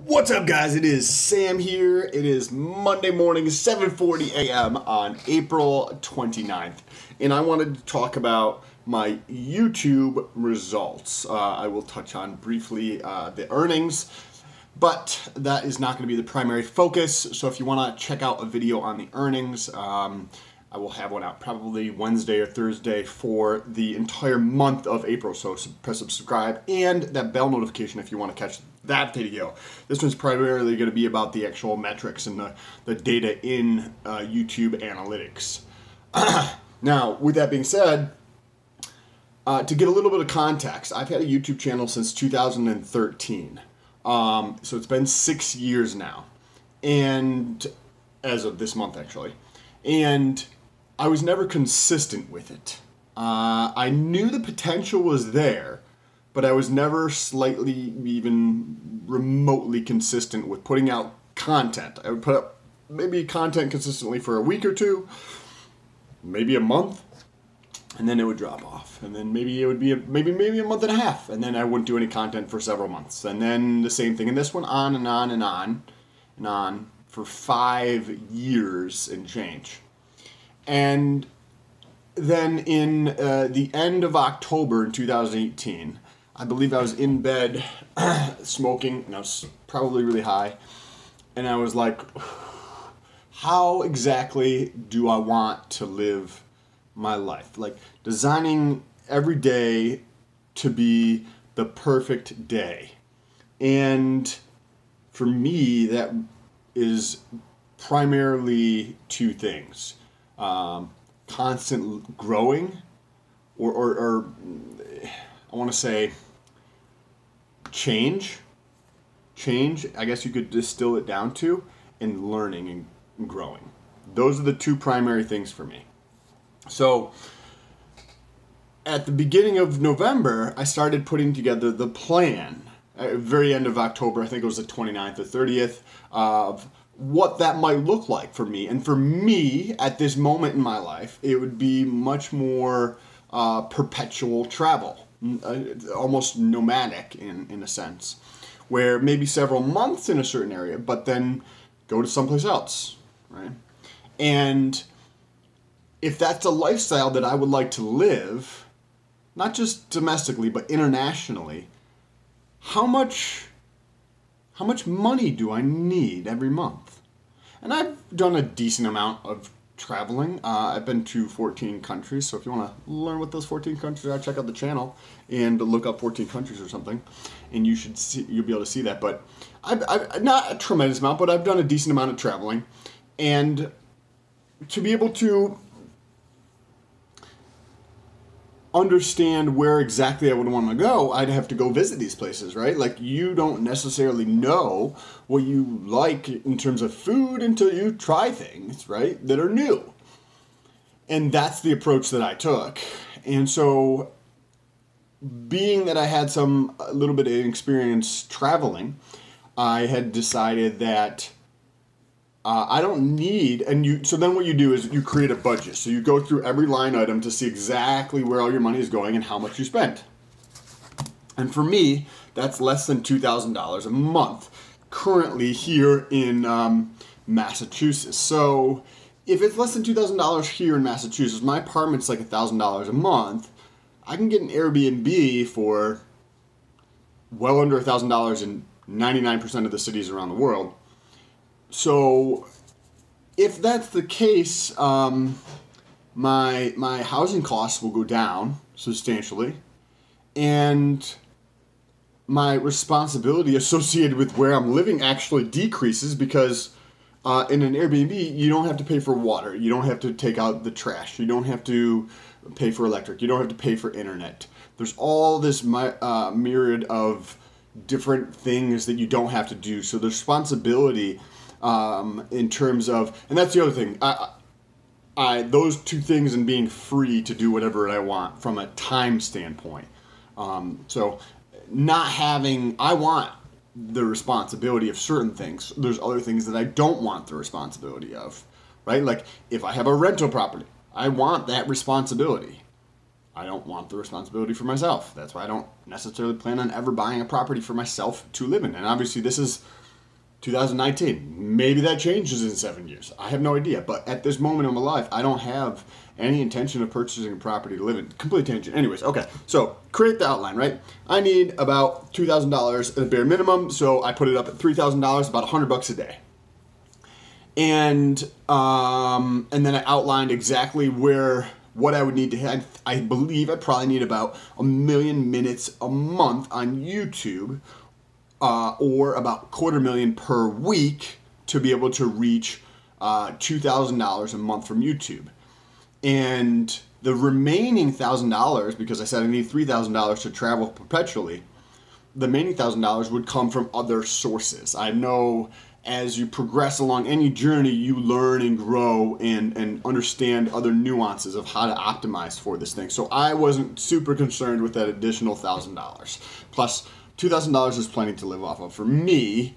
What's up, guys? It is Sam here. It is Monday morning, 7:40 a.m. on April 29th, and I wanted to talk about my YouTube results. I will touch on briefly the earnings, but that is not going to be the primary focus. So if you want to check out a video on the earnings, I will have one out probably Wednesday or Thursday for the entire month of April. So press subscribe and that bell notification if you want to catch that video. This one's primarily going to be about the actual metrics and the data in YouTube analytics. Now, with that being said, to get a little bit of context, I've had a YouTube channel since 2013. So it's been 6 years now, and as of this month actually, and I was never consistent with it. I knew the potential was there, but I was never slightly even remotely consistent with putting out content. I would put up maybe content consistently for a week or two, maybe a month, and then it would drop off. And then maybe it would be maybe a month and a half, and then I wouldn't do any content for several months. And then the same thing. And this went on and on and on and on for 5 years and change. And then in the end of October in 2018, I believe I was in bed smoking, and I was probably really high, and I was like, how exactly do I want to live my life? Like, designing every day to be the perfect day. And for me, that is primarily two things. Constant growing, or I want to say change, I guess you could distill it down to, and learning and growing. Those are the two primary things for me. So at the beginning of November, I started putting together the plan. At the very end of October, I think it was the 29th or 30th, of what that might look like for me. And for me, at this moment in my life, it would be much more perpetual travel, almost nomadic in a sense, where maybe several months in a certain area, but then go to someplace else, right? And if that's a lifestyle that I would like to live, not just domestically, but internationally, how much money do I need every month? And I've done a decent amount of traveling. I've been to 14 countries, so if you want to learn what those 14 countries are, check out the channel and look up 14 countries or something, and you'll be able to see that. But I've not a tremendous amount, but I've done a decent amount of traveling, and to be able to understand where exactly I would want to go, I'd have to go visit these places, right? Like, you don't necessarily know what you like in terms of food until you try things, right, that are new. And that's the approach that I took. And so, being that I had a little bit of experience traveling, I had decided that I don't need, so then what you do is you create a budget. So you go through every line item to see exactly where all your money is going and how much you spent. And for me, that's less than $2,000 a month currently here in Massachusetts. So if it's less than $2,000 here in Massachusetts, my apartment's like $1,000 a month. I can get an Airbnb for well under $1,000 in 99% of the cities around the world. So, if that's the case, my housing costs will go down substantially, and my responsibility associated with where I'm living actually decreases, because in an Airbnb, you don't have to pay for water, you don't have to take out the trash, you don't have to pay for electric, you don't have to pay for internet. There's all this myriad of different things that you don't have to do. So the responsibility in terms of, and that's the other thing, those two things, and being free to do whatever I want from a time standpoint. So I want the responsibility of certain things. There's other things that I don't want the responsibility of, right? Like, if I have a rental property, I want that responsibility. I don't want the responsibility for myself. That's why I don't necessarily plan on ever buying a property for myself to live in. And obviously this is 2019. Maybe that changes in 7 years. I have no idea. But at this moment in my life, I don't have any intention of purchasing a property to live in. Complete tangent. Anyways, okay. So create the outline, right? I need about $2,000 at a bare minimum. So I put it up at $3,000, about $100 a day. And then I outlined exactly what I would need to hit. I believe I probably need about 1 million minutes a month on YouTube, or about $250,000 per week to be able to reach $2,000 a month from YouTube. And the remaining $1,000, because I said I need $3,000 to travel perpetually, the remaining $1,000 would come from other sources. I know as you progress along any journey, you learn and grow and understand other nuances of how to optimize for this thing. So I wasn't super concerned with that additional $1,000. Plus, $2,000 is plenty to live off of for me,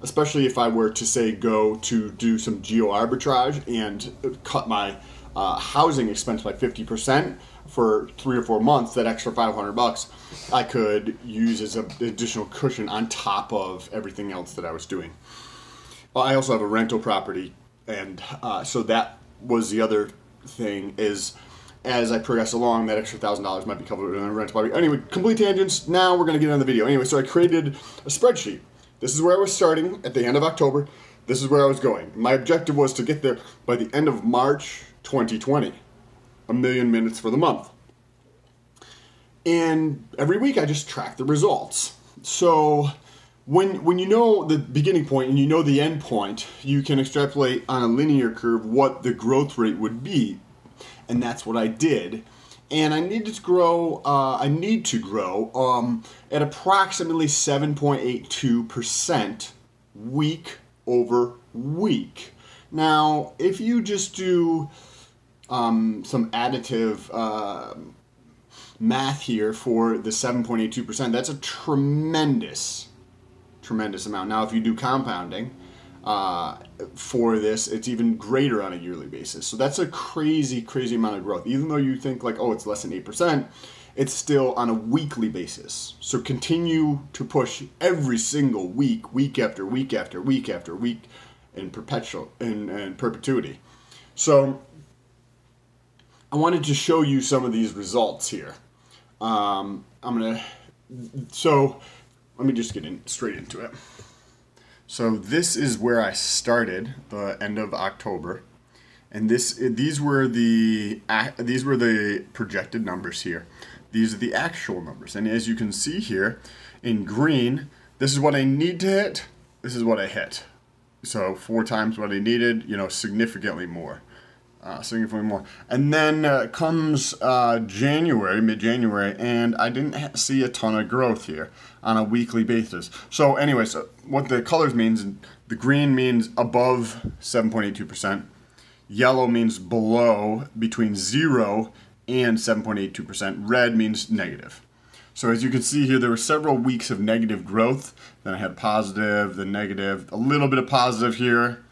especially if I were to say go to do some geo arbitrage and cut my housing expense by 50% for 3 or 4 months. That extra $500 I could use as an additional cushion on top of everything else that I was doing. I also have a rental property, and so that was the other thing, is as I progress along, that extra $1,000 might be covered in a rental property. Anyway, complete tangents. Now we're going to get on the video. Anyway, so I created a spreadsheet. This is where I was starting at the end of October. This is where I was going. My objective was to get there by the end of March 2020. 1 million minutes for the month. And every week I just track the results. So when you know the beginning point and you know the end point, you can extrapolate on a linear curve what the growth rate would be. And that's what I did. And I need to grow at approximately 7.82% week over week. Now, if you just do some additive math here for the 7.82%, that's a tremendous amount. Now, if you do compounding for this, it's even greater on a yearly basis. So that's a crazy amount of growth. Even though you think like, oh, it's less than 8%, it's still on a weekly basis. So continue to push every single week after week after week after week in perpetuity. So I wanted to show you some of these results here. So let me just get straight into it. So this is where I started, the end of October, and these were the projected numbers here. These are the actual numbers, and as you can see here in green, this is what I need to hit. This is what I hit. So 4 times what I needed, significantly more. And then comes January, mid-January, and I didn't see a ton of growth here on a weekly basis. So anyway, so what the colors means, the green means above 7.82%, yellow means below, between 0 and 7.82%, red means negative. So as you can see here, there were several weeks of negative growth. Then I had positive, then negative, a little bit of positive here.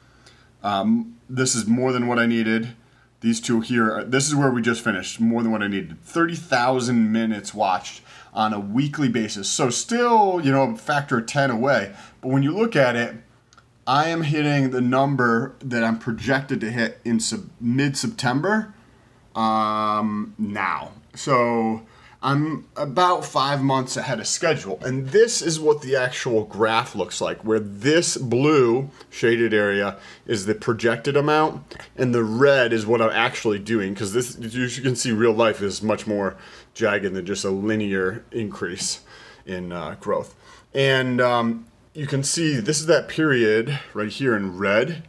This is more than what I needed. These two here, this is where we just finished, more than what I needed. 30,000 minutes watched on a weekly basis. So still, factor 10 away. But when you look at it, I am hitting the number that I'm projected to hit in mid-September now. So I'm about 5 months ahead of schedule. And this is what the actual graph looks like, where this blue shaded area is the projected amount, and the red is what I'm actually doing, because this, as you can see, real life is much more jagged than just a linear increase in growth. And you can see this is that period right here in red,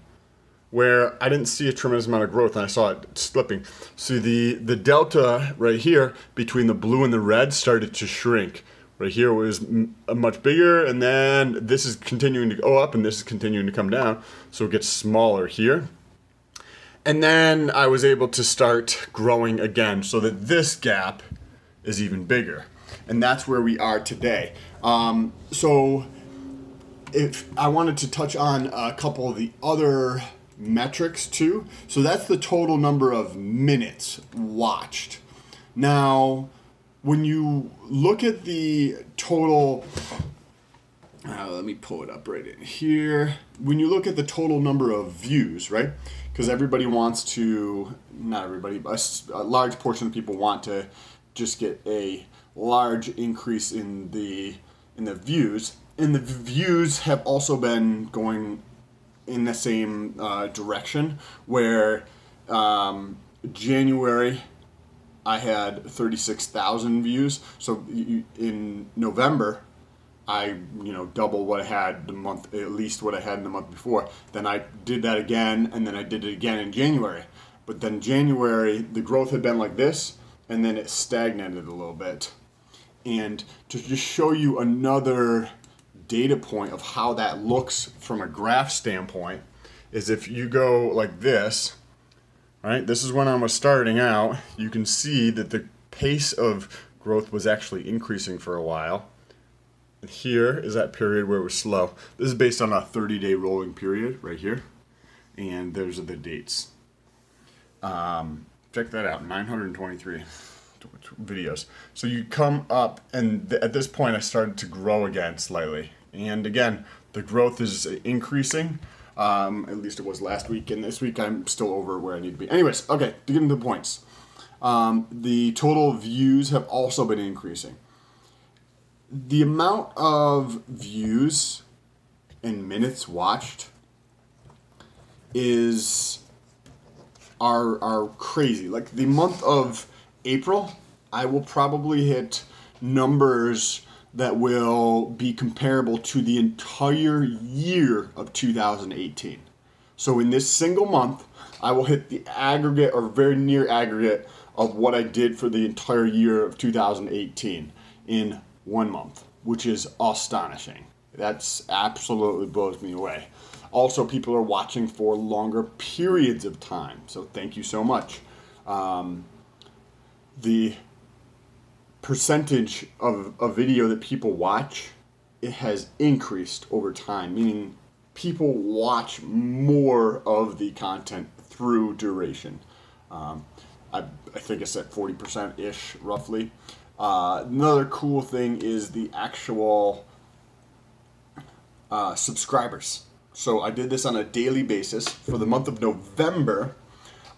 where I didn't see a tremendous amount of growth and I saw it slipping. See the delta right here between the blue and the red started to shrink. Right here was much bigger, and then this is continuing to go up and this is continuing to come down. So it gets smaller here. And then I was able to start growing again so that this gap is even bigger. And that's where we are today. So if I wanted to touch on a couple of the other metrics too. So that's the total number of minutes watched. Now, when you look at the total Let me pull it up right in here. When you look at the total number of views, right? Because everybody wants to, not everybody, but a large portion of people want to just get a large increase in the views. And the views have also been going in the same direction, where January I had 36,000 views. So in November, I double what I had the month, at least what I had in the month before. Then I did that again, and then I did it again in January. But then January, the growth had been like this, and then it stagnated a little bit. And to just show you another data point of how that looks from a graph standpoint is if you go like this, right? This is when I was starting out. You can see that the pace of growth was actually increasing for a while. And here is that period where it was slow. This is based on a 30-day rolling period right here. And those are the dates. Check that out, 923 videos. So you come up, and at this point I started to grow again slightly. And again, the growth is increasing. At least it was last week, and this week I'm still over where I need to be. Anyways, okay, to get into the points. The total views have also been increasing. The amount of views and minutes watched are crazy. Like the month of April, I will probably hit numbers that will be comparable to the entire year of 2018. So in this single month, I will hit the aggregate or very near aggregate of what I did for the entire year of 2018 in 1 month, which is astonishing. That's absolutely blows me away. Also, people are watching for longer periods of time, so thank you so much. The percentage of a video that people watch, it has increased over time, meaning people watch more of the content through duration. I think it's at 40%-ish, roughly. Another cool thing is the actual subscribers. So I did this on a daily basis. For the month of November,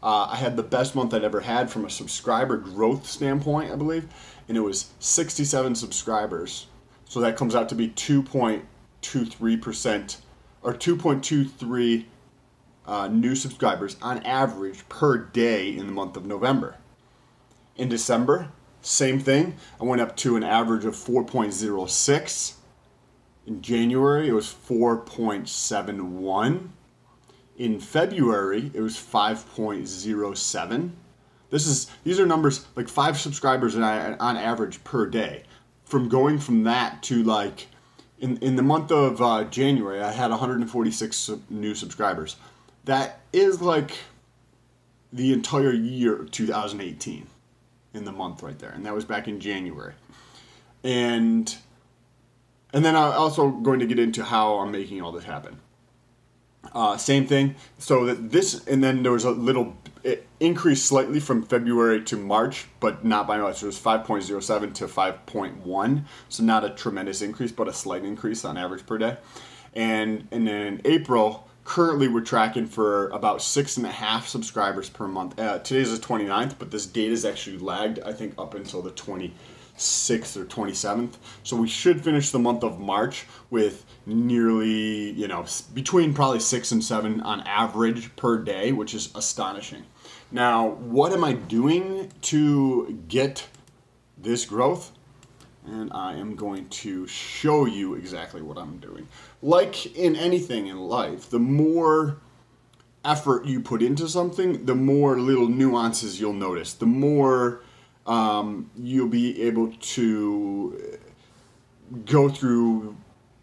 I had the best month I'd ever had from a subscriber growth standpoint, I believe. And it was 67 subscribers. So that comes out to be 2.23% or 2.23 new subscribers on average per day in the month of November. In December, same thing. I went up to an average of 4.06. In January, it was 4.71. In February, it was 5.07. These are numbers like 5 subscribers on average per day. From going from that to like in the month of January, I had 146 new subscribers. That is like the entire year of 2018 in the month right there, and that was back in January. And then I'm also going to get into how I'm making all this happen. Same thing. So that this, and then there was a little, it increased slightly from February to March, but not by much. It was 5.07 to 5.1. So not a tremendous increase, but a slight increase on average per day. And then in April, currently we're tracking for about 6.5 subscribers per month. Today's the 29th, but this date is actually lagged, I think, up until the 26th or 27th. So we should finish the month of March with nearly, between probably 6 and 7 on average per day, which is astonishing. Now, what am I doing to get this growth? And I am going to show you exactly what I'm doing. Like in anything in life, the more effort you put into something, the more little nuances you'll notice. The more you'll be able to go through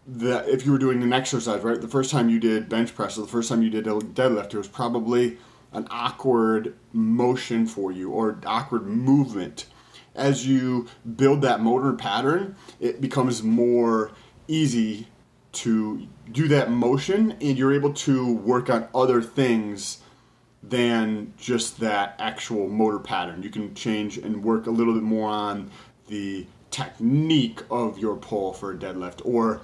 that. If you were doing an exercise, right? The first time you did bench press or the first time you did a deadlift, it was probably an awkward motion for you or awkward movement. As you build that motor pattern, it becomes more easy to do that motion, and you're able to work on other things than just that actual motor pattern. You can change and work a little bit more on the technique of your pull for a deadlift, or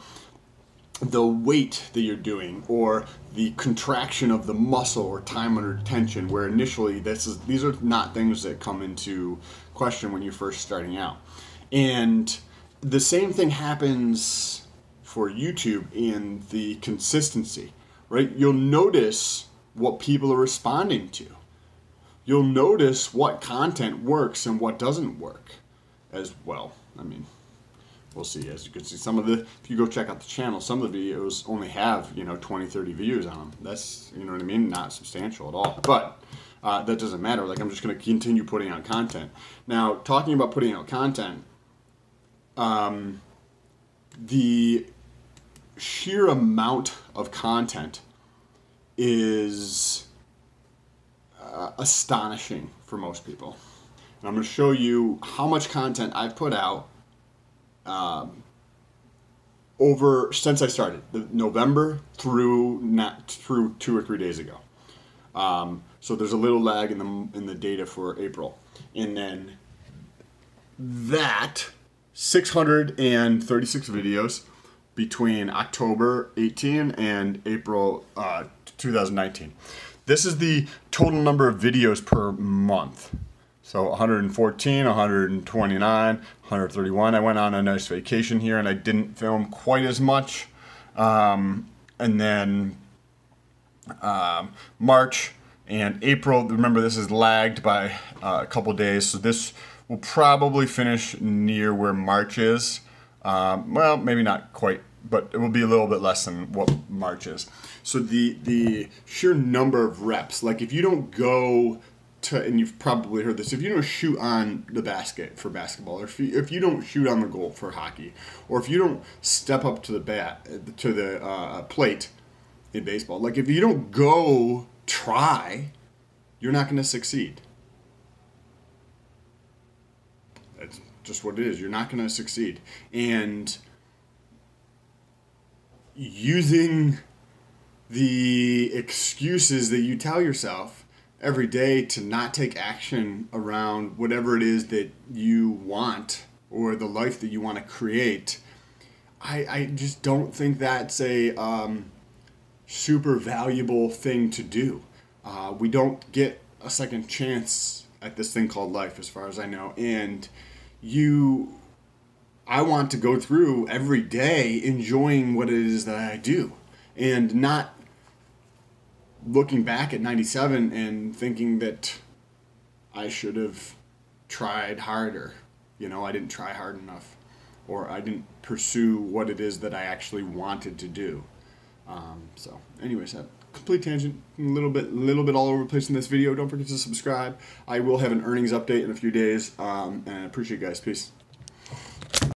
the weight that you're doing, or the contraction of the muscle or time under tension, where initially these are not things that come into question when you're first starting out. And the same thing happens for YouTube in the consistency, right? You'll notice what people are responding to. You'll notice what content works and what doesn't work as well. I mean, we'll see. As you can see, if you go check out the channel, some of the videos only have, 20, 30 views on them. That's, you know what I mean? Not substantial at all. But that doesn't matter. Like, I'm just going to continue putting out content. Now, talking about putting out content, the sheer amount of content is astonishing for most people. And I'm going to show you how much content I've put out since I started, November through 2 or 3 days ago. So there's a little lag in the data for April, and then that 636 videos between October 18 and April 2019. This is the total number of videos per month. So 114, 129, 131. I went on a nice vacation here and I didn't film quite as much. And then March and April, remember this is lagged by a couple days, so this will probably finish near where March is. Well, maybe not quite, but it will be a little bit less than what March is. So the sheer number of reps, like if you don't go to, and you've probably heard this, if you don't shoot on the basket for basketball, or if you don't shoot on the goal for hockey, or if you don't step up to the plate in baseball, like if you don't go try, you're not going to succeed. That's just what it is. You're not going to succeed. And using the excuses that you tell yourself every day to not take action around whatever it is that you want or the life that you want to create, I just don't think that's a super valuable thing to do. We don't get a second chance at this thing called life, as far as I know. And I want to go through every day enjoying what it is that I do, and not looking back at 97 and thinking that I should have tried harder. I didn't try hard enough, or I didn't pursue what it is that I actually wanted to do. So anyways, a complete tangent, a little bit all over the place in this video. Don't forget to subscribe. I will have an earnings update in a few days, and I appreciate you guys. Peace.